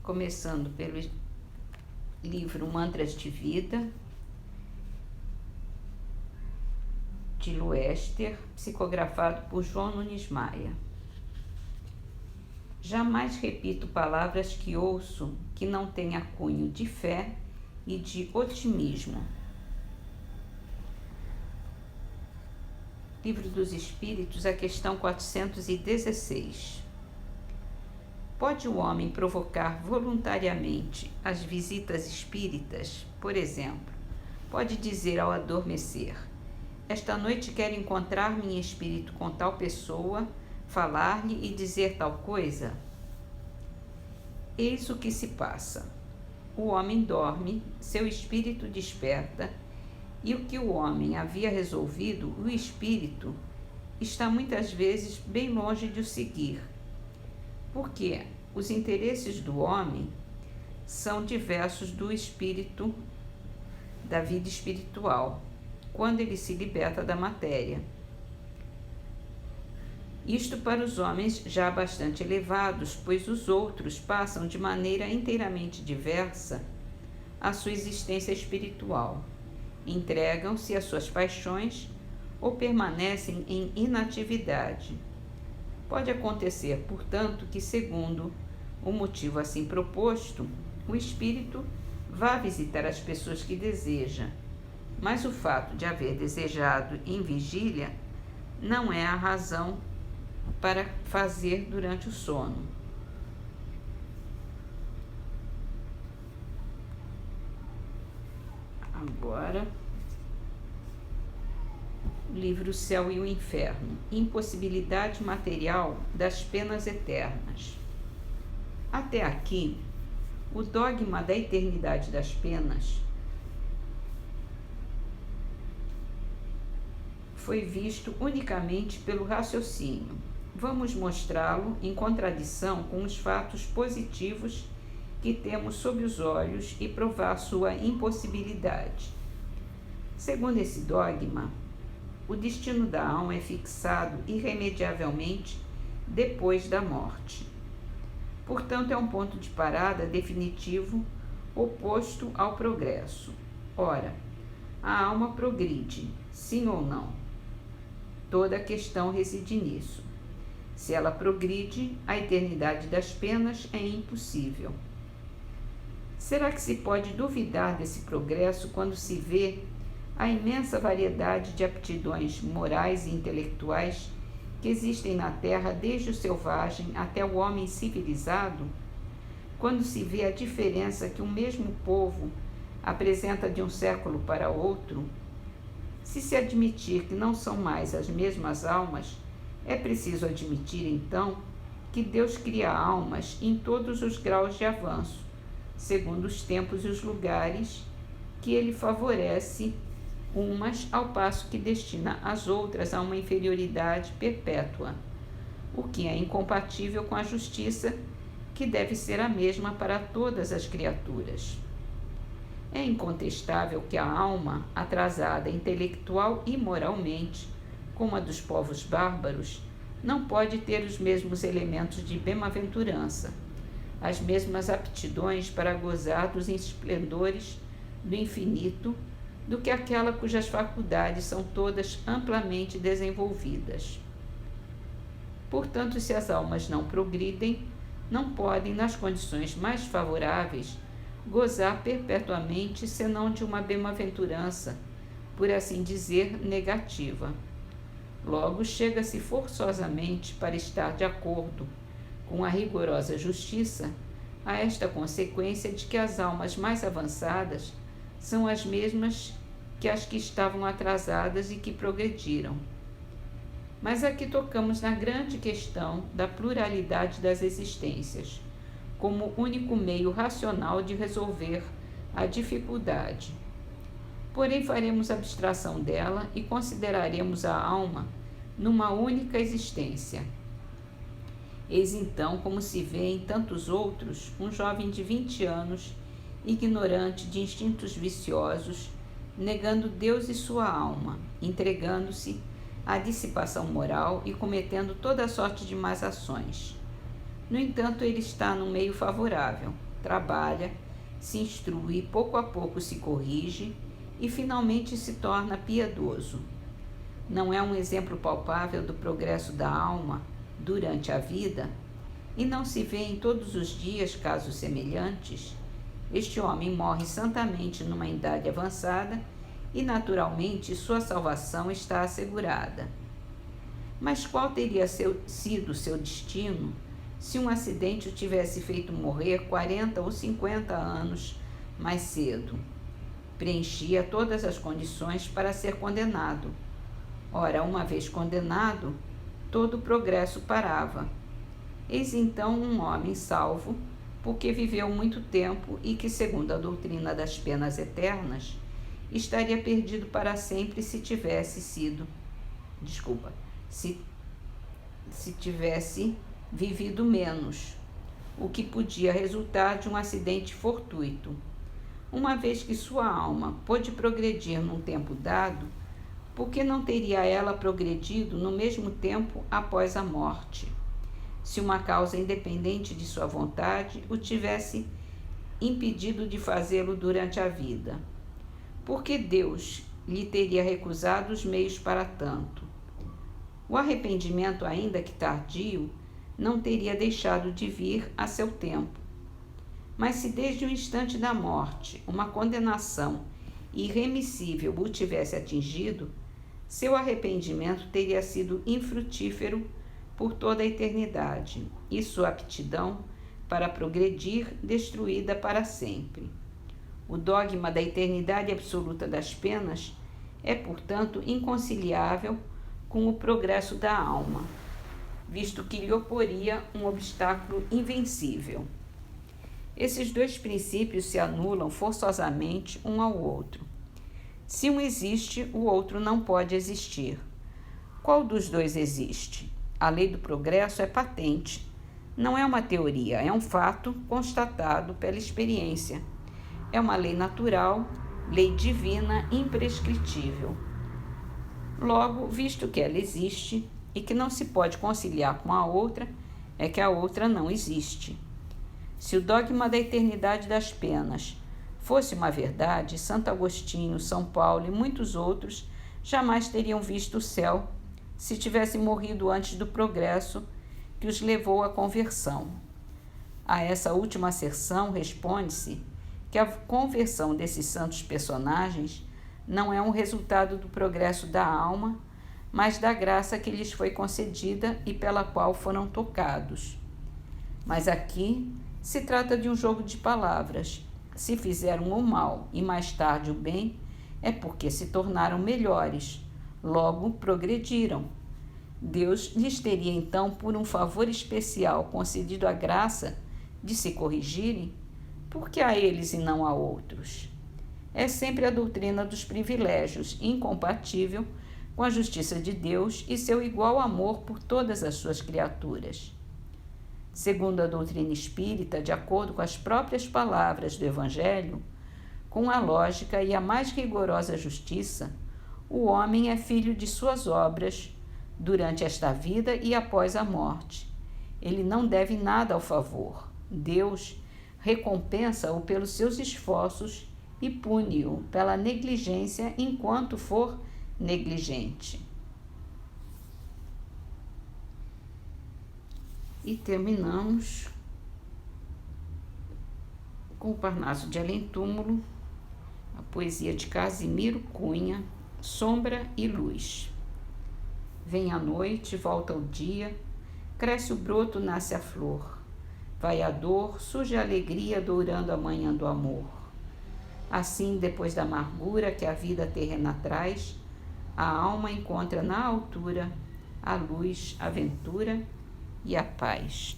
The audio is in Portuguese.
começando pelo livro Mantras de Vida, de Luester, psicografado por João Nunes Maia. Jamais repito palavras que ouço que não tenha cunho de fé e de otimismo. Livro dos Espíritos, a questão 416. Pode o homem provocar voluntariamente as visitas espíritas? Por exemplo, pode dizer ao adormecer: esta noite quero encontrar-me em espírito com tal pessoa, falar-lhe e dizer tal coisa? Eis o que se passa. O homem dorme, seu espírito desperta, e o que o homem havia resolvido, o espírito está muitas vezes bem longe de o seguir, porque os interesses do homem são diversos do espírito, da vida espiritual, quando ele se liberta da matéria. Isto para os homens já bastante elevados, pois os outros passam de maneira inteiramente diversa a sua existência espiritual. Entregam-se às suas paixões ou permanecem em inatividade. Pode acontecer, portanto, que, segundo o motivo assim proposto, o espírito vá visitar as pessoas que deseja, mas o fato de haver desejado em vigília não é a razão para fazer durante o sono. Agora, livro Céu e o Inferno, impossibilidade material das penas eternas. Até aqui, o dogma da eternidade das penas foi visto unicamente pelo raciocínio. Vamos mostrá-lo em contradição com os fatos positivos que temos sob os olhos e provar sua impossibilidade. Segundo esse dogma, o destino da alma é fixado irremediavelmente depois da morte. Portanto, é um ponto de parada definitivo oposto ao progresso. Ora, a alma progride, sim ou não? Toda a questão reside nisso. Se ela progride, a eternidade das penas é impossível. Será que se pode duvidar desse progresso quando se vê a imensa variedade de aptidões morais e intelectuais que existem na Terra desde o selvagem até o homem civilizado? Quando se vê a diferença que um mesmo povo apresenta de um século para outro? Se admitir que não são mais as mesmas almas, é preciso admitir, então, que Deus cria almas em todos os graus de avanço, segundo os tempos e os lugares, que ele favorece umas ao passo que destina as outras a uma inferioridade perpétua, o que é incompatível com a justiça, que deve ser a mesma para todas as criaturas. É incontestável que a alma, atrasada intelectual e moralmente, como a dos povos bárbaros, não pode ter os mesmos elementos de bem-aventurança, as mesmas aptidões para gozar dos esplendores do infinito, do que aquela cujas faculdades são todas amplamente desenvolvidas. Portanto, se as almas não progridem, não podem, nas condições mais favoráveis, gozar perpetuamente senão de uma bem-aventurança, por assim dizer, negativa. Logo, chega-se forçosamente, para estar de acordo com a rigorosa justiça, a esta consequência de que as almas mais avançadas são as mesmas que as que estavam atrasadas e que progrediram. Mas aqui tocamos na grande questão da pluralidade das existências, como único meio racional de resolver a dificuldade. Porém, faremos abstração dela e consideraremos a alma numa única existência. Eis então como se vê em tantos outros um jovem de 20 anos, ignorante de instintos viciosos, negando Deus e sua alma, entregando-se à dissipação moral e cometendo toda sorte de más ações. No entanto, ele está no meio favorável, trabalha, se instrui, pouco a pouco se corrige e finalmente se torna piedoso. Não é um exemplo palpável do progresso da alma durante a vida? E não se vê em todos os dias casos semelhantes? Este homem morre santamente numa idade avançada e, naturalmente, sua salvação está assegurada. Mas qual teria sido seu destino se um acidente o tivesse feito morrer 40 ou 50 anos mais cedo? Preenchia todas as condições para ser condenado. Ora, uma vez condenado, todo o progresso parava. Eis então um homem salvo, porque viveu muito tempo e que, segundo a doutrina das penas eternas, estaria perdido para sempre se tivesse vivido menos, o que podia resultar de um acidente fortuito. Uma vez que sua alma pôde progredir num tempo dado, por que não teria ela progredido no mesmo tempo após a morte, se uma causa independente de sua vontade o tivesse impedido de fazê-lo durante a vida? Por que Deus lhe teria recusado os meios para tanto? O arrependimento, ainda que tardio, não teria deixado de vir a seu tempo. Mas se desde o instante da morte uma condenação irremissível o tivesse atingido, seu arrependimento teria sido infrutífero por toda a eternidade e sua aptidão para progredir destruída para sempre. O dogma da eternidade absoluta das penas é, portanto, inconciliável com o progresso da alma, visto que lhe oporia um obstáculo invencível. Esses dois princípios se anulam forçosamente um ao outro. Se um existe, o outro não pode existir. Qual dos dois existe? A lei do progresso é patente. Não é uma teoria, é um fato constatado pela experiência. É uma lei natural, lei divina imprescritível. Logo, visto que ela existe e que não se pode conciliar com a outra, é que a outra não existe. Se o dogma da eternidade das penas fosse uma verdade, Santo Agostinho, São Paulo e muitos outros jamais teriam visto o céu se tivessem morrido antes do progresso que os levou à conversão. A essa última asserção responde-se que a conversão desses santos personagens não é um resultado do progresso da alma, mas da graça que lhes foi concedida e pela qual foram tocados. Mas aqui se trata de um jogo de palavras. Se fizeram o mal e mais tarde o bem, é porque se tornaram melhores, logo progrediram. Deus lhes teria então, por um favor especial, concedido a graça de se corrigirem? Por que a eles e não a outros? É sempre a doutrina dos privilégios, incompatível com a justiça de Deus e seu igual amor por todas as suas criaturas. Segundo a doutrina espírita, de acordo com as próprias palavras do Evangelho, com a lógica e a mais rigorosa justiça, o homem é filho de suas obras durante esta vida e após a morte. Ele não deve nada ao favor. Deus recompensa-o pelos seus esforços e pune-o pela negligência enquanto for negligente. E terminamos com o Parnaso de Além-Túmulo, a poesia de Casimiro Cunha, Sombra e Luz. Vem a noite, volta o dia, cresce o broto, nasce a flor. Vai a dor, surge a alegria, dourando a manhã do amor. Assim, depois da amargura que a vida terrena traz, a alma encontra na altura a luz, a ventura e a paz.